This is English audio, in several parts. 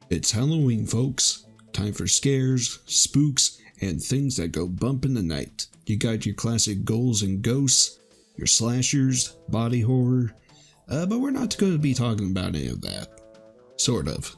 It's Halloween, folks. Time for scares, spooks, and things that go bump in the night. You got your classic ghouls and ghosts, your slashers, body horror, but we're not going to be talking about any of that. Sort of.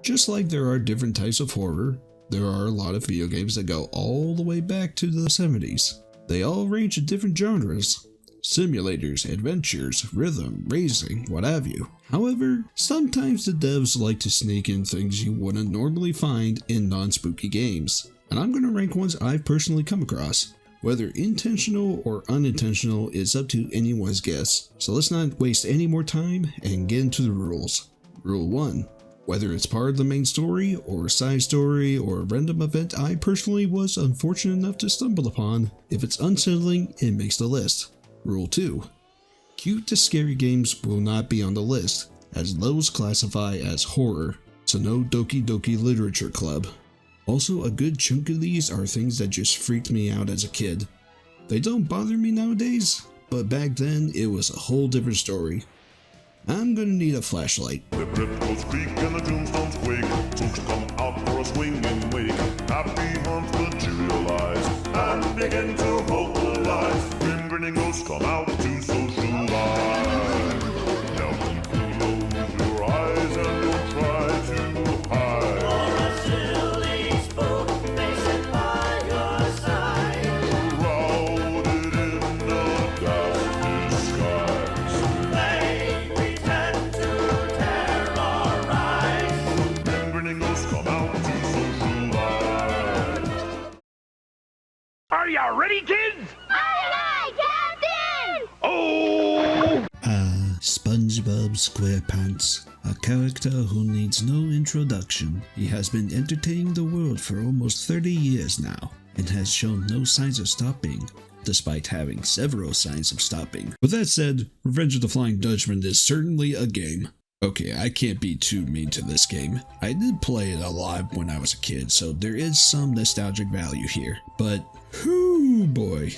Just like there are different types of horror, there are a lot of video games that go all the way back to the 70s. They all range in different genres. Simulators, adventures, rhythm, racing, what have you. However, sometimes the devs like to sneak in things you wouldn't normally find in non-spooky games. And I'm going to rank ones I've personally come across. Whether intentional or unintentional is up to anyone's guess. So let's not waste any more time and get into the rules. Rule 1. Whether it's part of the main story, or a side story, or a random event I personally was unfortunate enough to stumble upon, if it's unsettling, it makes the list. Rule 2. Cute to scary games will not be on the list, as those classify as horror, so no Doki Doki Literature Club. Also, a good chunk of these are things that just freaked me out as a kid. They don't bother me nowadays, but back then it was a whole different story. I'm gonna need a flashlight. The cryptos creak and the tombstones quake. Spooks come out for a swinging wake. Happy haunts materialize and begin to vocalize. Grinning ghosts come out to socialize. Now close your eyes and don't try to hide. For a silly spook, they sit by your side. Shrouded in a ghastly disguise. They pretend to terrorize. Grinning ghosts come out to socialize. Are ya ready, kids? SpongeBob SquarePants, a character who needs no introduction. He has been entertaining the world for almost 30 years now, and has shown no signs of stopping, despite having several signs of stopping. With that said, Revenge of the Flying Dutchman is certainly a game. Okay, I can't be too mean to this game. I did play it a lot when I was a kid, so there is some nostalgic value here, but whoo boy.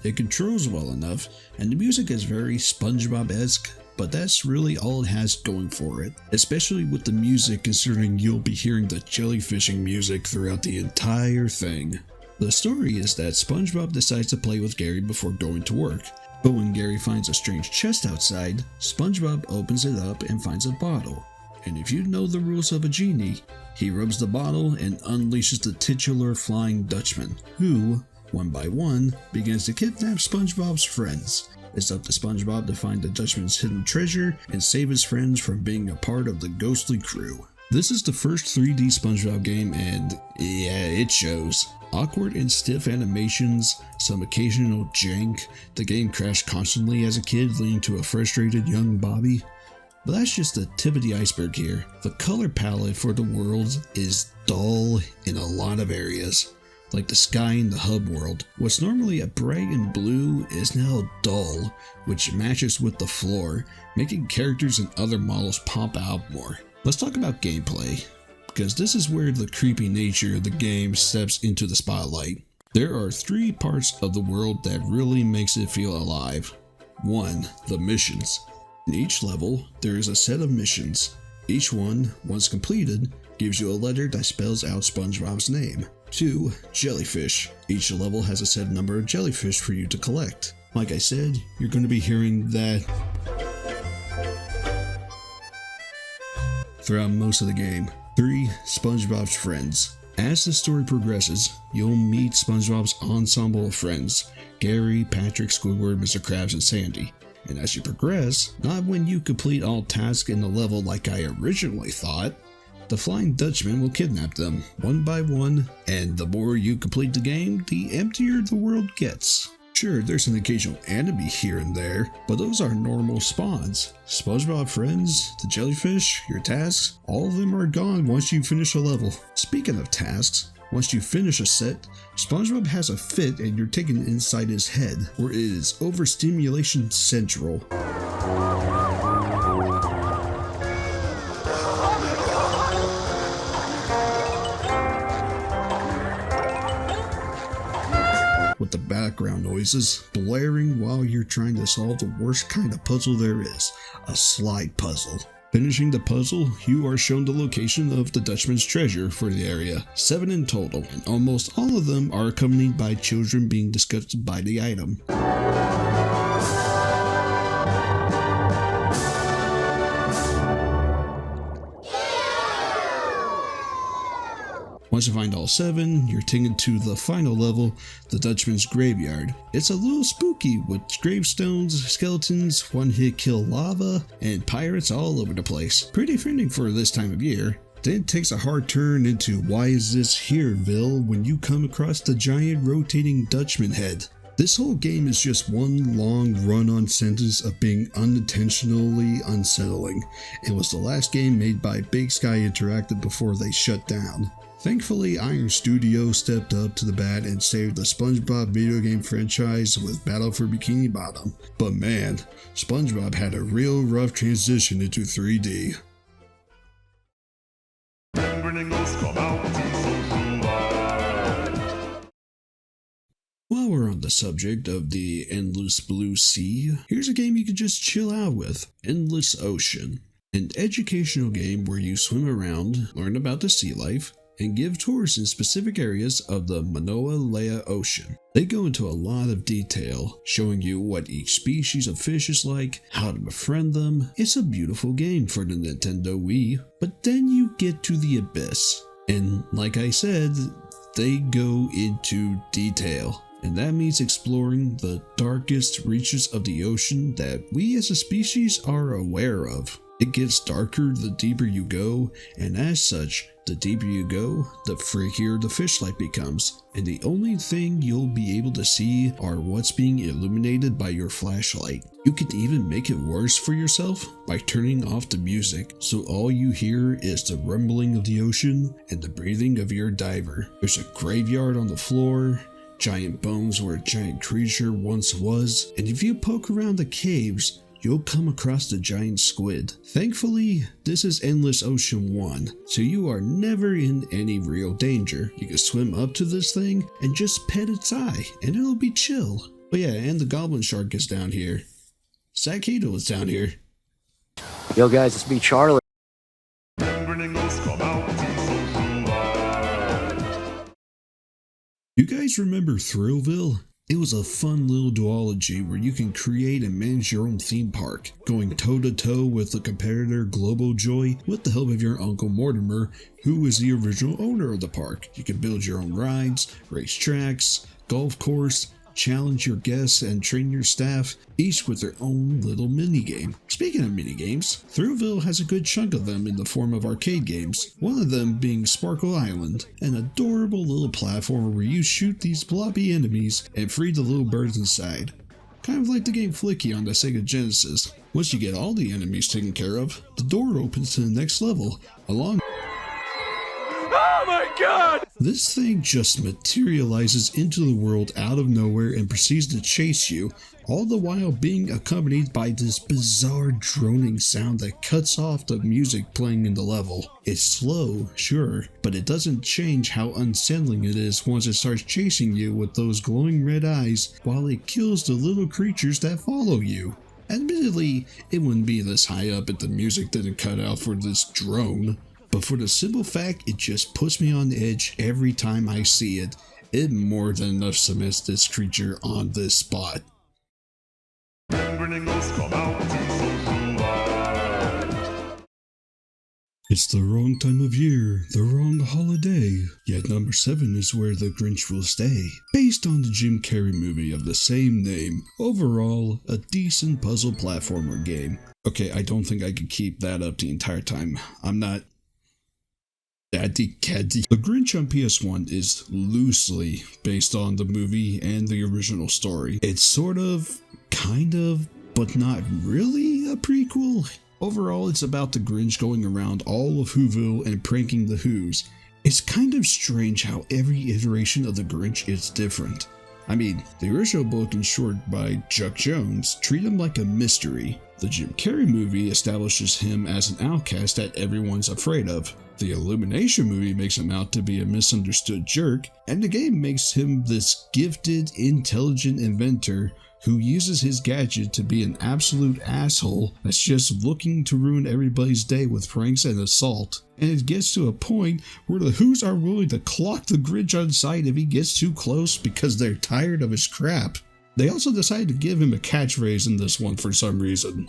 It controls well enough, and the music is very SpongeBob-esque, but that's really all it has going for it, especially with the music considering you'll be hearing the jellyfishing music throughout the entire thing. The story is that SpongeBob decides to play with Gary before going to work, but when Gary finds a strange chest outside, SpongeBob opens it up and finds a bottle. And if you know the rules of a genie, he rubs the bottle and unleashes the titular Flying Dutchman, who, one by one, begins to kidnap SpongeBob's friends. It's up to SpongeBob to find the Dutchman's hidden treasure and save his friends from being a part of the ghostly crew. This is the first 3D SpongeBob game and yeah, it shows. Awkward and stiff animations, some occasional jank, the game crashed constantly as a kid leading to a frustrated young Bobby. But that's just the tip of the iceberg here. The color palette for the world is dull in a lot of areas. Like the sky in the hub world. What's normally a bright and blue is now dull, which matches with the floor, making characters and other models pop out more. Let's talk about gameplay, because this is where the creepy nature of the game steps into the spotlight. There are 3 parts of the world that really makes it feel alive. 1. The missions. In each level, there is a set of missions. Each one, once completed, gives you a letter that spells out SpongeBob's name. 2. Jellyfish. Each level has a set number of jellyfish for you to collect. Like I said, you're going to be hearing that throughout most of the game. 3. SpongeBob's friends. As the story progresses, you'll meet SpongeBob's ensemble of friends, Gary, Patrick, Squidward, Mr. Krabs, and Sandy. And as you progress, not when you complete all tasks in the level like I originally thought, the Flying Dutchman will kidnap them, one by one, and the more you complete the game, the emptier the world gets. Sure, there's an occasional enemy here and there, but those are normal spawns. SpongeBob friends, the jellyfish, your tasks, all of them are gone once you finish a level. Speaking of tasks, Once you finish a set, SpongeBob has a fit and you're taken inside his head, where it is overstimulation central. With the background noises blaring while you're trying to solve the worst kind of puzzle there is, a slide puzzle. Finishing the puzzle, you are shown the location of the Dutchman's treasure for the area, 7 in total, and almost all of them are accompanied by children being disgusted by the item. Once you find all 7, you're taken to the final level, the Dutchman's graveyard. It's a little spooky with gravestones, skeletons, one-hit kill lava, and pirates all over the place. Pretty fitting for this time of year. Then it takes a hard turn into why is this hereville when you come across the giant rotating Dutchman head. This whole game is just one long run-on sentence of being unintentionally unsettling. It was the last game made by Big Sky Interactive before they shut down. Thankfully, Iron Studio stepped up to the bat and saved the SpongeBob video game franchise with Battle for Bikini Bottom. But man, SpongeBob had a real rough transition into 3D. While we're on the subject of the endless blue sea, here's a game you can just chill out with, Endless Ocean. An educational game where you swim around, learn about the sea life, and give tours in specific areas of the Mauna Ocean. They go into a lot of detail, showing you what each species of fish is like, how to befriend them. It's a beautiful game for the Nintendo Wii, but then you get to the abyss. And like I said, they go into detail. And that means exploring the darkest reaches of the ocean that we as a species are aware of. It gets darker the deeper you go, and as such, the deeper you go, the freakier the fish life becomes, and the only thing you'll be able to see are what's being illuminated by your flashlight. You can even make it worse for yourself by turning off the music, so all you hear is the rumbling of the ocean and the breathing of your diver. There's a graveyard on the floor, giant bones where a giant creature once was, and if you poke around the caves, you'll come across the giant squid. Thankfully, this is Endless Ocean 1, so you are never in any real danger. You can swim up to this thing and just pet its eye, and it'll be chill. Oh yeah, and the goblin shark is down here. Zach Cato is down here. Yo guys, it's me, Charlie. You guys remember Thrillville? It was a fun little duology where you can create and manage your own theme park, going toe-to-toe with the competitor Global Joy with the help of your Uncle Mortimer, who is the original owner of the park. You can build your own rides, race tracks, golf course, challenge your guests, and train your staff, each with their own little minigame. Speaking of minigames, Thrillville has a good chunk of them in the form of arcade games, one of them being Sparkle Island, an adorable little platformer where you shoot these blobby enemies and free the little birds inside. Kind of like the game Flicky on the Sega Genesis. Once you get all the enemies taken care of, the door opens to the next level, along Oh my god! This thing just materializes into the world out of nowhere and proceeds to chase you, all the while being accompanied by this bizarre droning sound that cuts off the music playing in the level. It's slow, sure, but it doesn't change how unsettling it is once it starts chasing you with those glowing red eyes while it kills the little creatures that follow you. Admittedly, it wouldn't be this high up if the music didn't cut out for this drone. But for the simple fact it just puts me on edge every time I see it, it more than enough cements this creature on this spot. It's the wrong time of year, the wrong holiday, yet number 7 is where the Grinch will stay. Based on the Jim Carrey movie of the same name, overall, a decent puzzle platformer game. Okay, I don't think I could keep that up the entire time. I'm not Daddy Caddy. The Grinch on PS1 is loosely based on the movie and the original story. It's sort of, kind of, but not really a prequel. Overall, it's about the Grinch going around all of Whoville and pranking the Whos. It's kind of strange how every iteration of the Grinch is different. I mean, the original book and short by Chuck Jones treat him like a mystery. The Jim Carrey movie establishes him as an outcast that everyone's afraid of. The Illumination movie makes him out to be a misunderstood jerk, and the game makes him this gifted, intelligent inventor who uses his gadget to be an absolute asshole that's just looking to ruin everybody's day with pranks and assault. And it gets to a point where the Who's are willing to clock the Grinch on sight if he gets too close because they're tired of his crap. They also decided to give him a catchphrase in this one for some reason.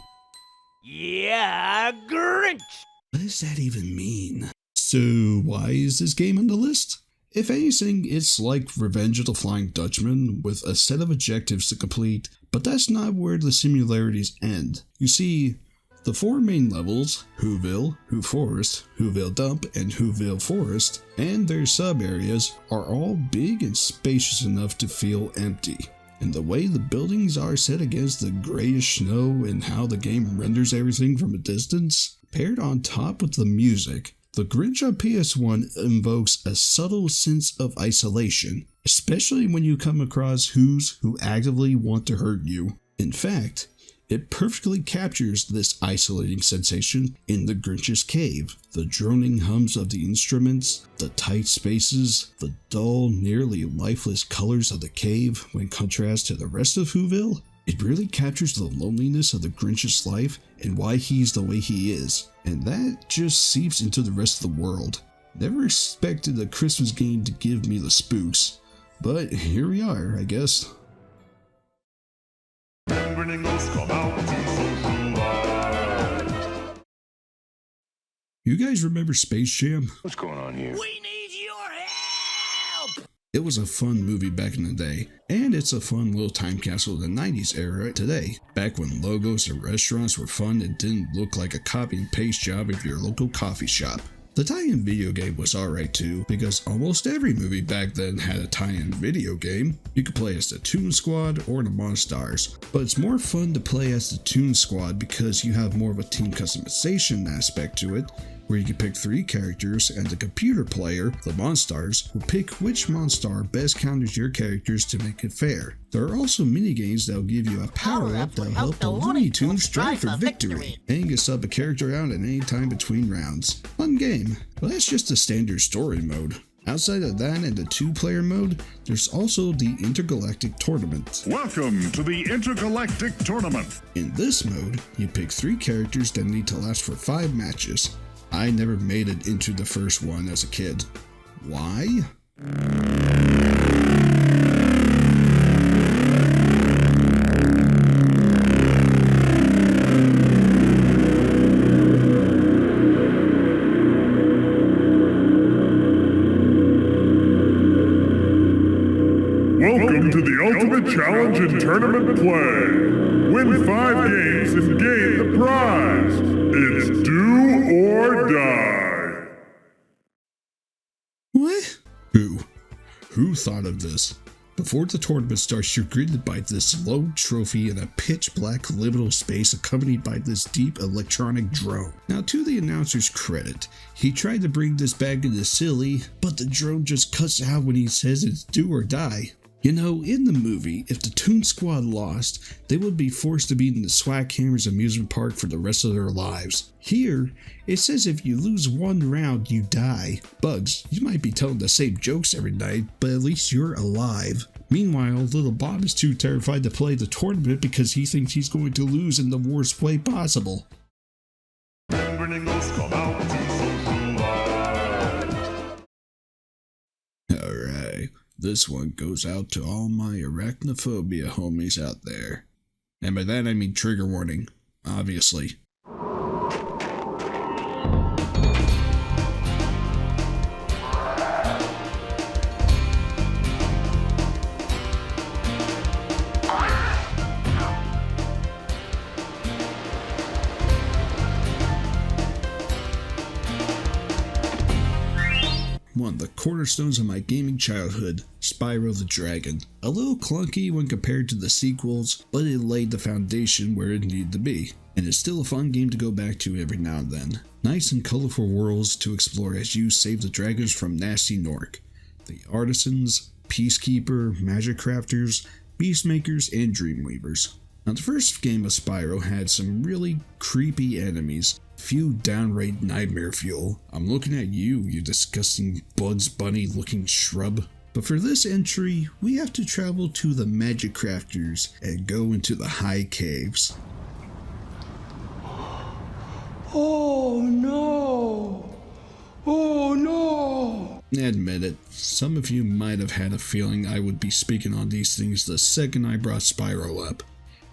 Yeah, Grinch! What does that even mean? So why is this game on the list? If anything, it's like Revenge of the Flying Dutchman with a set of objectives to complete, but that's not where the similarities end. You see, the four main levels, Whoville, Who Forest, Whoville Dump, and Whoville Forest, and their sub-areas are all big and spacious enough to feel empty. And the way the buildings are set against the grayish snow and how the game renders everything from a distance, paired on top with the music, the Grinch on PS1 invokes a subtle sense of isolation, especially when you come across Who's who actively want to hurt you. In fact, it perfectly captures this isolating sensation in the Grinch's cave. The droning hums of the instruments, the tight spaces, the dull, nearly lifeless colors of the cave when contrast to the rest of Whoville. It really captures the loneliness of the Grinch's life and why he's the way he is. And that just seeps into the rest of the world. Never expected a Christmas game to give me the spooks, but here we are, I guess. Grinning ghosts come out to socialize. You guys remember Space Jam? What's going on here? We need your help! It was a fun movie back in the day, and it's a fun little time capsule of the 90s era today, back when logos and restaurants were fun and didn't look like a copy and paste job of your local coffee shop. The tie-in video game was alright too, because almost every movie back then had a tie-in video game. You could play as the Toon Squad or the Monstars, but it's more fun to play as the Toon Squad because you have more of a team customization aspect to it, where you can pick 3 characters and the computer player, the Monstars, will pick which Monstar best counters your characters to make it fair. There are also minigames that will give you a power-up that will help the Looney Tunes strive for victory, and you can sub a character out at any time between rounds. Fun game, but that's just the standard story mode. Outside of that and the 2-player mode, there's also the Intergalactic Tournament. Welcome to the Intergalactic Tournament. In this mode, you pick 3 characters that need to last for 5 matches. I never made it into the first one as a kid. Why? Welcome to the Ultimate Challenge and Tournament Play. Win 5 games and gain the prize. It's do or die. What? Who thought of this? Before the tournament starts, you're greeted by this lone trophy in a pitch-black liminal space accompanied by this deep electronic drone. Now, to the announcer's credit, he tried to bring this back into silly, but the drone just cuts out when he says it's do or die. You know, in the movie, if the Toon Squad lost, they would be forced to be in the Swag Hammers amusement park for the rest of their lives. Here, it says if you lose 1 round, you die. Bugs, you might be telling the same jokes every night, but at least you're alive. Meanwhile, little Bob is too terrified to play the tournament because he thinks he's going to lose in the worst way possible. Grinning ghosts come out to socialize. Alright, this one goes out to all my arachnophobia homies out there. And by that I mean trigger warning, obviously. One of the cornerstones of my gaming childhood, Spyro the Dragon. A little clunky when compared to the sequels, but it laid the foundation where it needed to be, and it's still a fun game to go back to every now and then. Nice and colorful worlds to explore as you save the dragons from nasty Nork, the artisans, peacekeeper, magic crafters, beastmakers, and dreamweavers. Now the first game of Spyro had some really creepy enemies, few downright nightmare fuel. I'm looking at you, you disgusting Bugs Bunny looking shrub. But for this entry, we have to travel to the magic crafters and go into the high caves. Oh no! Oh no! Admit it, some of you might have had a feeling I would be speaking on these things the second I brought Spyro up.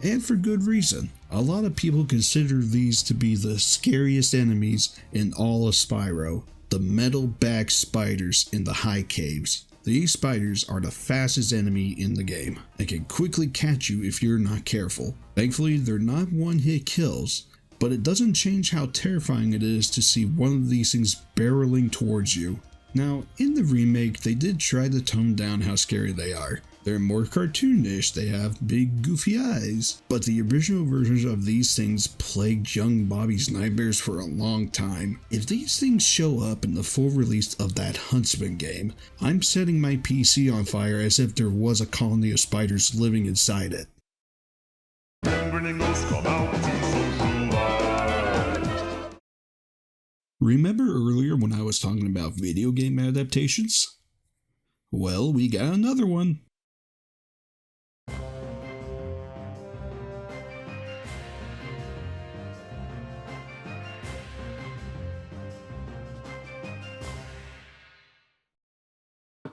And for good reason. A lot of people consider these to be the scariest enemies in all of Spyro, the metal-backed spiders in the high caves. These spiders are the fastest enemy in the game and can quickly catch you if you're not careful. Thankfully, they're not one-hit kills, but it doesn't change how terrifying it is to see one of these things barreling towards you. Now, in the remake, they did try to tone down how scary they are. They're more cartoonish, they have big goofy eyes, but the original versions of these things plagued young Bobby's nightmares for a long time. If these things show up in the full release of that Huntsman game, I'm setting my PC on fire as if there was a colony of spiders living inside it. Grinning ghosts come out to socialize. Remember earlier when I was talking about video game adaptations? Well, we got another one.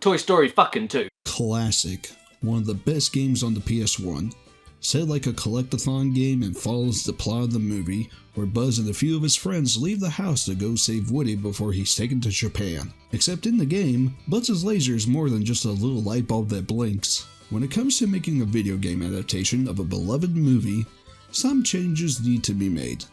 Toy Story fucking 2. Classic. One of the best games on the PS1. Set like a collectathon game and follows the plot of the movie, where Buzz and a few of his friends leave the house to go save Woody before he's taken to Japan. Except in the game, Buzz's laser is more than just a little light bulb that blinks. When it comes to making a video game adaptation of a beloved movie, some changes need to be made.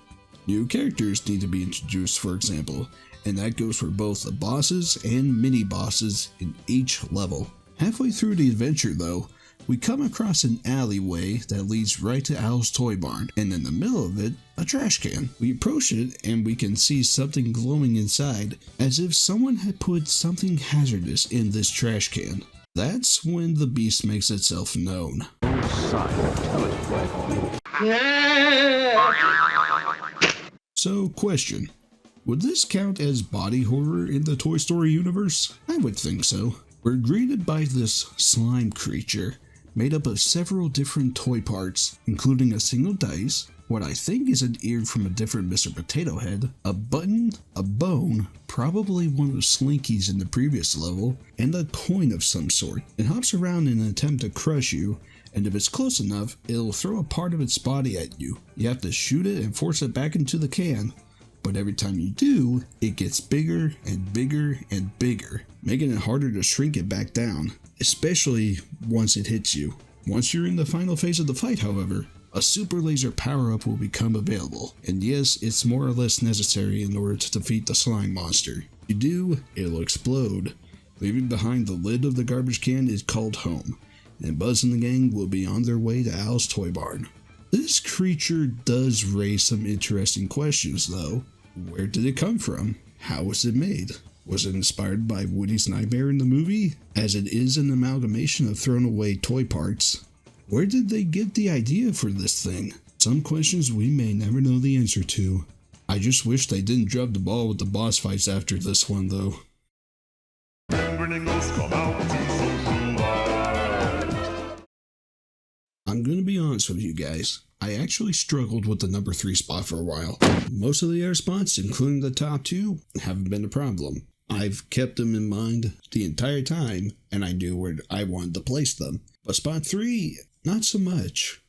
New characters need to be introduced, for example, and that goes for both the bosses and mini-bosses in each level. Halfway through the adventure though, we come across an alleyway that leads right to Al's toy barn, and in the middle of it, a trash can. We approach it and we can see something glowing inside, as if someone had put something hazardous in this trash can. That's when the beast makes itself known. So, question. Would this count as body horror in the Toy Story universe? I would think so. We're greeted by this slime creature, made up of several different toy parts, including a single dice, what I think is an ear from a different Mr. Potato Head, a button, a bone, probably one of the Slinkies in the previous level, and a coin of some sort. It hops around in an attempt to crush you, and if it's close enough, it'll throw a part of its body at you. You have to shoot it and force it back into the can. But every time you do, it gets bigger and bigger and bigger, making it harder to shrink it back down, especially once it hits you. Once you're in the final phase of the fight, however, a super laser power-up will become available, and yes, it's more or less necessary in order to defeat the slime monster. If you do, it'll explode. Leaving behind the lid of the garbage can is called home, and Buzz and the gang will be on their way to Al's toy barn. This creature does raise some interesting questions though. Where did it come from? How was it made? Was it inspired by Woody's nightmare in the movie, as it is an amalgamation of thrown away toy parts? Where did they get the idea for this thing? Some questions we may never know the answer to. I just wish they didn't drop the ball with the boss fights after this one though. Grinning ghosts come out to socialize. I'm gonna be honest with you guys. I actually struggled with the number 3 spot for a while. Most of the other spots, including the top 2, haven't been a problem. I've kept them in mind the entire time, and I knew where I wanted to place them. But spot 3, not so much.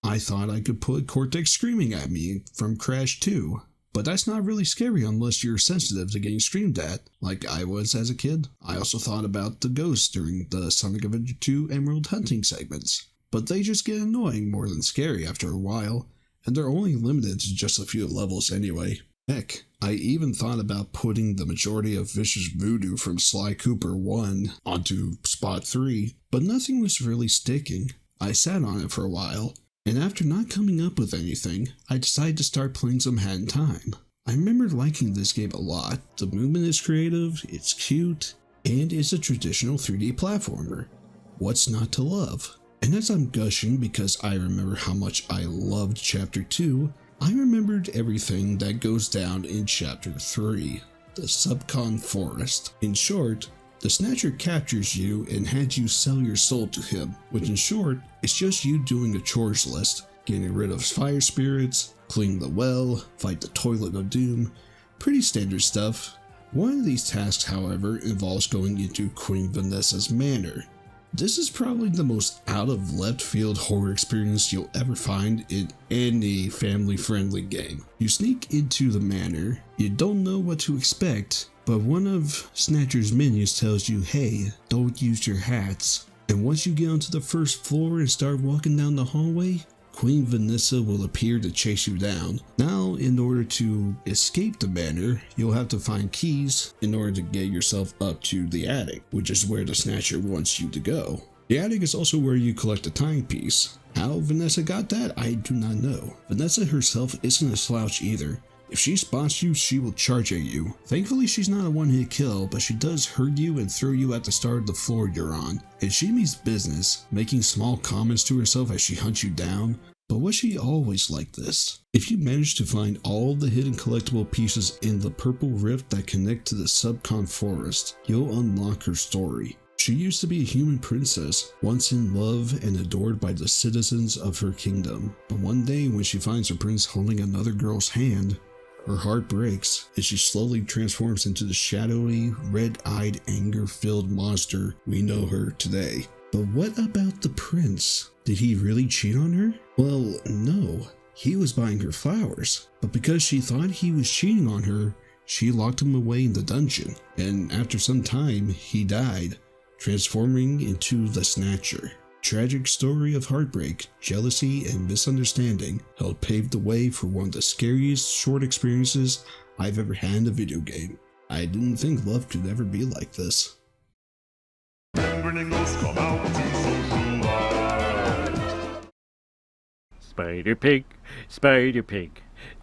I thought I could put Cortex screaming at me from Crash 2, but that's not really scary unless you're sensitive to getting screamed at, like I was as a kid. I also thought about the ghosts during the Sonic Adventure 2 Emerald hunting segments. But they just get annoying more than scary after a while, and they're only limited to just a few levels anyway. Heck, I even thought about putting the majority of Vicious Voodoo from Sly Cooper 1 onto spot 3, but nothing was really sticking. I sat on it for a while, and after not coming up with anything, I decided to start playing some Hat in Time. I remember liking this game a lot. The movement is creative, it's cute, and it's a traditional 3D platformer. What's not to love? And as I'm gushing because I remember how much I loved Chapter 2, I remembered everything that goes down in Chapter 3, the Subcon Forest. In short, the Snatcher captures you and had you sell your soul to him, which in short, is just you doing a chores list, getting rid of fire spirits, clean the well, fight the toilet of doom. Pretty standard stuff. One of these tasks, however, involves going into Queen Vanessa's manor. This is probably the most out of left field horror experience you'll ever find in any family friendly game. You sneak into the manor, you don't know what to expect, but one of Snatcher's minions tells you, hey, don't use your hats. And once you get onto the first floor and start walking down the hallway, Queen Vanessa will appear to chase you down. Now, in order to escape the manor, you'll have to find keys in order to get yourself up to the attic, which is where the Snatcher wants you to go. The attic is also where you collect a timepiece. How Vanessa got that, I do not know. Vanessa herself isn't a slouch either. If she spots you, she will charge at you. Thankfully, she's not a one-hit kill, but she does hurt you and throw you at the start of the floor you're on. And she means business, making small comments to herself as she hunts you down. But was she always like this? If you manage to find all the hidden collectible pieces in the purple rift that connect to the Subcon Forest, you'll unlock her story. She used to be a human princess, once in love and adored by the citizens of her kingdom. But one day when she finds her prince holding another girl's hand, her heart breaks, and she slowly transforms into the shadowy, red-eyed, anger-filled monster we know her today. But what about the prince? Did he really cheat on her? Well, no. He was buying her flowers. But because she thought he was cheating on her, she locked him away in the dungeon. And after some time, he died, transforming into the Snatcher. Tragic story of heartbreak, jealousy, and misunderstanding helped pave the way for one of the scariest short experiences I've ever had in a video game. I didn't think love could ever be like this. Grinning ghosts come out to socialize. Spider Pig,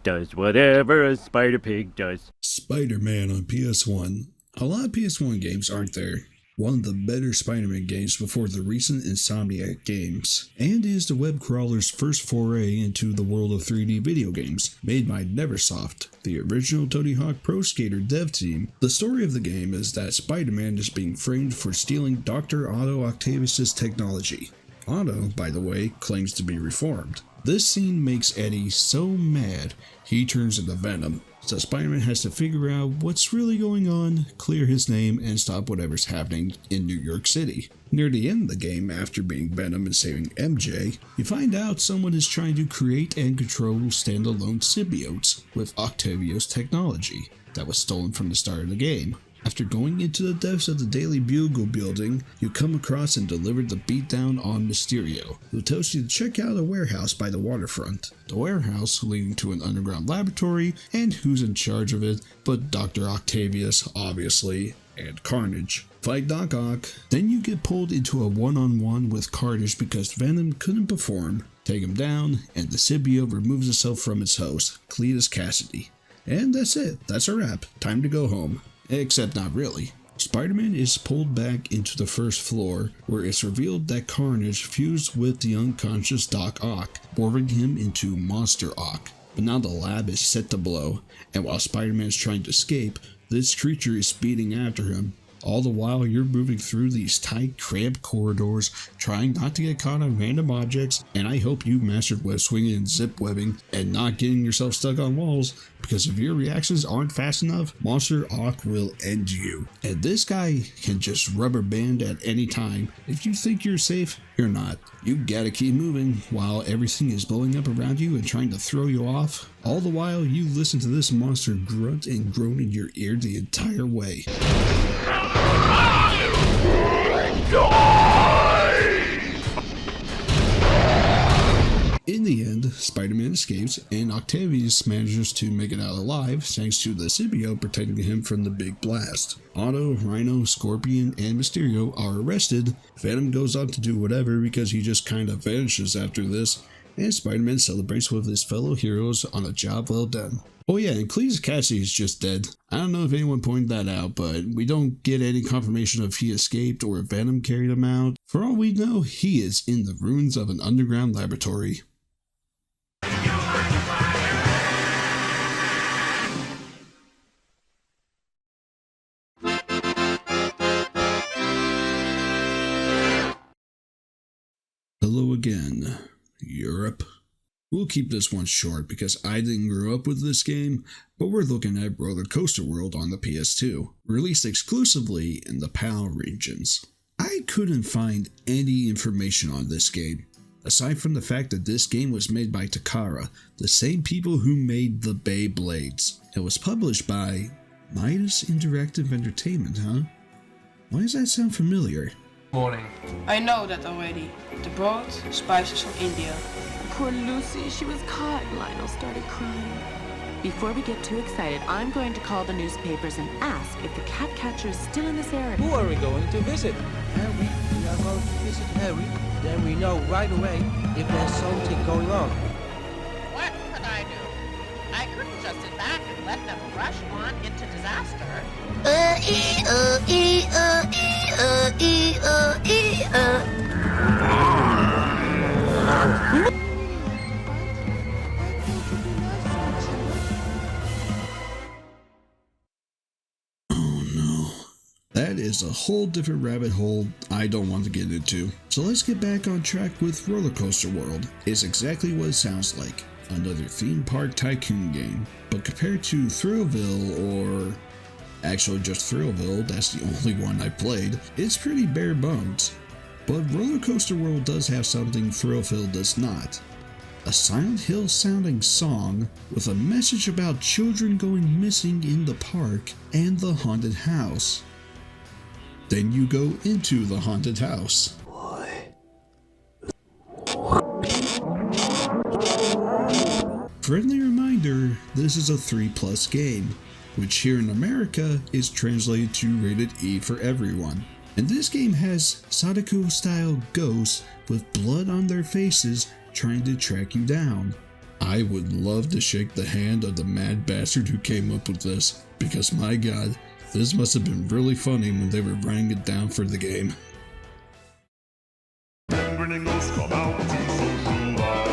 does whatever a Spider Pig does. Spider-Man on PS1. A lot of PS1 games aren't there. One of the better Spider-Man games before the recent Insomniac games, and is the web crawler's first foray into the world of 3D video games, made by Neversoft, the original Tony Hawk Pro Skater dev team. The story of the game is that Spider-Man is being framed for stealing Dr. Otto Octavius' technology. Otto, by the way, claims to be reformed. This scene makes Eddie so mad, he turns into Venom. So Spider-Man has to figure out what's really going on, clear his name, and stop whatever's happening in New York City. Near the end of the game, after being Venom and saving MJ, you find out someone is trying to create and control standalone symbiotes with Octavius technology that was stolen from the start of the game. After going into the depths of the Daily Bugle building, you come across and deliver the beatdown on Mysterio, who tells you to check out a warehouse by the waterfront. The warehouse leading to an underground laboratory, and who's in charge of it but Dr. Octavius, obviously, and Carnage. Fight Doc Ock, then you get pulled into a one-on-one with Carnage because Venom couldn't perform. Take him down, and the symbiote removes itself from its host, Cletus Cassidy. And that's it, that's a wrap, time to go home. Except not really. Spider-Man is pulled back into the first floor, where it's revealed that Carnage fused with the unconscious Doc Ock, morphing him into Monster Ock. But now the lab is set to blow, and while Spider-Man is trying to escape, this creature is speeding after him. All the while you're moving through these tight, cramped corridors, trying not to get caught on random objects, and I hope you mastered web swinging and zip webbing and not getting yourself stuck on walls, because if your reactions aren't fast enough, Monster Ock will end you. And this guy can just rubber band at any time. If you think you're safe, you're not. You gotta keep moving while everything is blowing up around you and trying to throw you off. All the while you listen to this monster grunt and groan in your ear the entire way. In the end, Spider-Man escapes, and Octavius manages to make it out alive thanks to the symbiote protecting him from the big blast. Otto, Rhino, Scorpion, and Mysterio are arrested. Venom goes on to do whatever because he just kind of vanishes after this, and Spider-Man celebrates with his fellow heroes on a job well done. Oh yeah, and Cletus Cassidy is just dead. I don't know if anyone pointed that out, but we don't get any confirmation if he escaped or if Venom carried him out. For all we know, he is in the ruins of an underground laboratory. Hello again, Europe. We'll keep this one short because I didn't grow up with this game, but we're looking at Roller Coaster World on the PS2, released exclusively in the PAL regions. I couldn't find any information on this game, aside from the fact that this game was made by Takara, the same people who made the Beyblades. It was published by Midas Interactive Entertainment, huh? Why does that sound familiar? Morning. I know that already. The boat, spices from India. Poor Lucy, she was caught. Lionel started crying. Before we get too excited, I'm going to call the newspapers and ask if the cat catcher is still in this area. Who are we going to visit? Harry. We are going to visit Harry. Then we know right away if there's something going on. What could I do? I couldn't just sit back and let them rush on into disaster. That is a whole different rabbit hole I don't want to get into. So let's get back on track with Roller Coaster World. It's exactly what it sounds like. Another theme park tycoon game. But compared to Thrillville, or actually just Thrillville, that's the only one I played, it's pretty bare bones. But Roller Coaster World does have something Thrillville does not. A Silent Hill sounding song with a message about children going missing in the park and the haunted house. Then you go into the haunted house. Friendly reminder, this is a 3+ game, which here in America is translated to rated E for everyone. And this game has Sadako-style ghosts with blood on their faces trying to track you down. I would love to shake the hand of the mad bastard who came up with this, because my god, this must have been really funny when they were writing it down for the game. Grinning ghosts come out to socialize.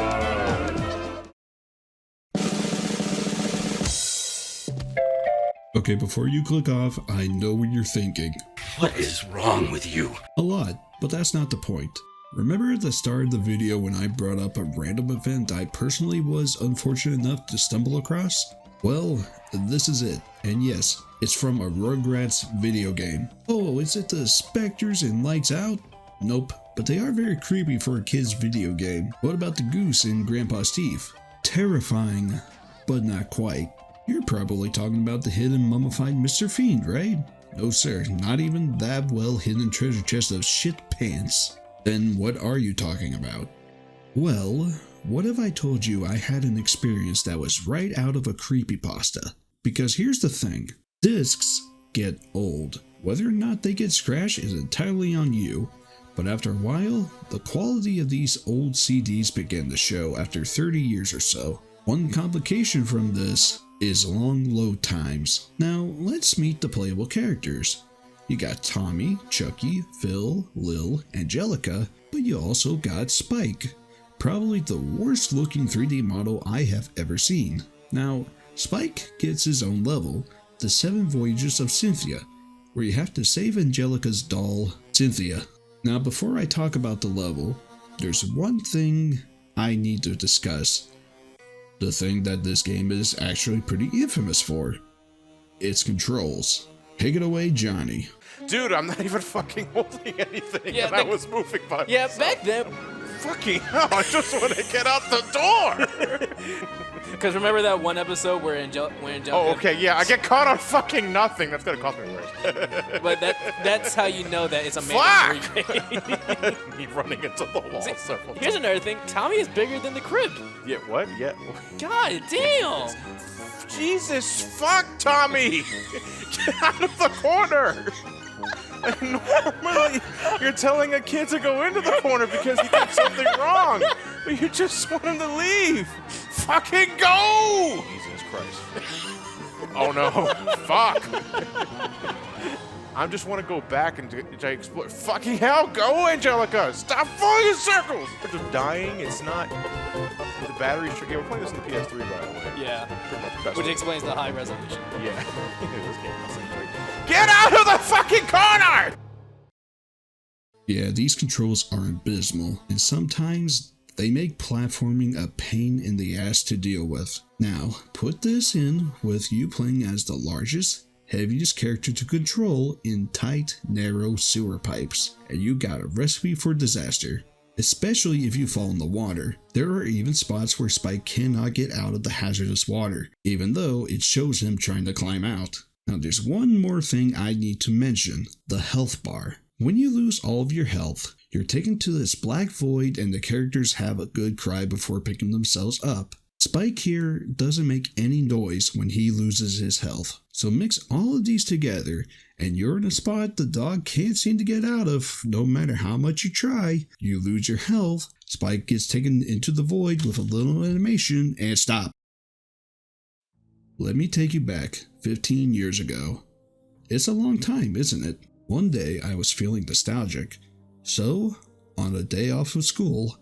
Okay, before you click off, I know what you're thinking. What is wrong with you? A lot, but that's not the point. Remember at the start of the video when I brought up a random event I personally was unfortunate enough to stumble across? Well, this is it, and yes, it's from a Rugrats video game. Oh, is it the Spectres and Lights Out? Nope, but they are very creepy for a kid's video game. What about the goose in Grandpa's Teeth? Terrifying, but not quite. You're probably talking about the hidden mummified Mr. Fiend, right? No sir, not even that well hidden treasure chest of shit pants. Then what are you talking about? Well, what if I told you I had an experience that was right out of a creepypasta? Because here's the thing, discs get old. Whether or not they get scratched is entirely on you, but after a while, the quality of these old CDs begin to show after 30 years or so. One complication from this is long load times. Now, let's meet the playable characters. You got Tommy, Chucky, Phil, Lil, Angelica, but you also got Spike. Probably the worst looking 3D model I have ever seen. Now, Spike gets his own level, the 7 Voyages of Cynthia, where you have to save Angelica's doll, Cynthia. Now, before I talk about the level, there's one thing I need to discuss. The thing that this game is actually pretty infamous for. Its controls. Take it away, Johnny. Dude, I'm not even fucking holding anything, and I was moving by Yeah, myself. back then. Fucking hell, I just want to get out the door! Because remember that one episode where Angelica... Oh, okay, yeah, I get caught on fucking nothing. That's gonna cost me worse. But that's how you know that it's a mandatory grade. Me running into the wall several times. Here's another thing. Tommy is bigger than the crib. Yeah, what? Yeah. God damn! Jesus fuck, Tommy! Get out of the corner! Normally, you're telling a kid to go into the corner because he did something wrong, but you just want him to leave. Fucking go! Jesus Christ. Oh no, fuck. I just want to go back and explore. Fucking hell, go, Angelica! Stop falling in circles! We're just dying, it's not... The battery's tricky. We're playing this on the PS3, by the way. Yeah. Which explains the high resolution. Yeah. This game doesn't Get out of the fucking corner! Yeah, these controls are abysmal, and sometimes they make platforming a pain in the ass to deal with. Now, put this in with you playing as the largest, heaviest character to control in tight, narrow sewer pipes, and you got a recipe for disaster. Especially if you fall in the water. There are even spots where Spike cannot get out of the hazardous water, even though it shows him trying to climb out. Now there's one more thing I need to mention, the health bar. When you lose all of your health, you're taken to this black void and the characters have a good cry before picking themselves up. Spike here doesn't make any noise when he loses his health. So mix all of these together and you're in a spot the dog can't seem to get out of no matter how much you try. You lose your health, Spike gets taken into the void with a little animation and stop. Let me take you back 15 years ago. It's a long time, isn't it? One day I was feeling nostalgic. So, on a day off of school,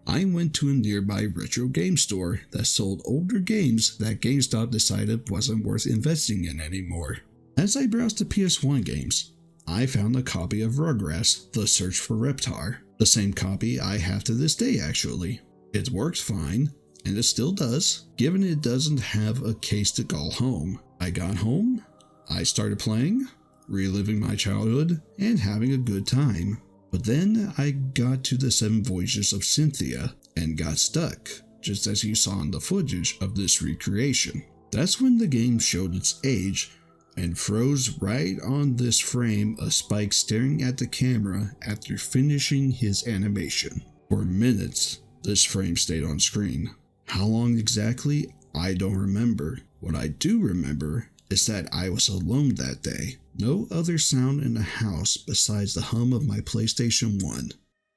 I went to a nearby retro game store that sold older games that GameStop decided wasn't worth investing in anymore. As I browsed the PS1 games, I found a copy of Rugrats: The Search for Reptar. The same copy I have to this day actually. It works fine, and it still does, given it doesn't have a case to call home. I got home, I started playing, reliving my childhood, and having a good time. But then I got to the 7 Voyages of Cynthia and got stuck, just as you saw in the footage of this recreation. That's when the game showed its age and froze right on this frame of Spike staring at the camera after finishing his animation. For minutes, this frame stayed on screen. How long exactly, I don't remember. What I do remember is that I was alone that day. No other sound in the house besides the hum of my PlayStation 1.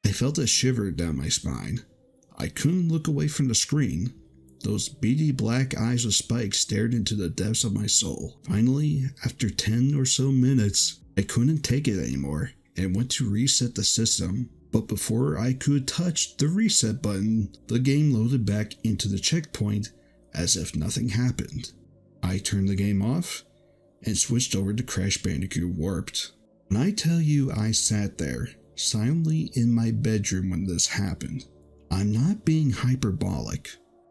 I felt a shiver down my spine. I couldn't look away from the screen. Those beady black eyes of Spike stared into the depths of my soul. Finally, after 10 or so minutes, I couldn't take it anymore and went to reset the system. But before I could touch the reset button, the game loaded back into the checkpoint as if nothing happened. I turned the game off and switched over to Crash Bandicoot Warped. When I tell you I sat there, silently in my bedroom when this happened, I'm not being hyperbolic.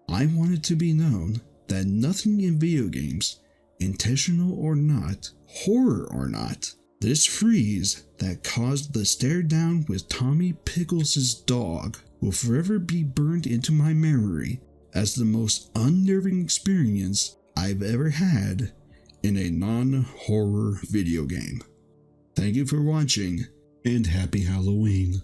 I want it to be known that nothing in video games, intentional or not, horror or not, this freeze that caused the stare down with Tommy Pickles' dog will forever be burned into my memory as the most unnerving experience I've ever had in a non-horror video game. Thank you for watching, and happy Halloween.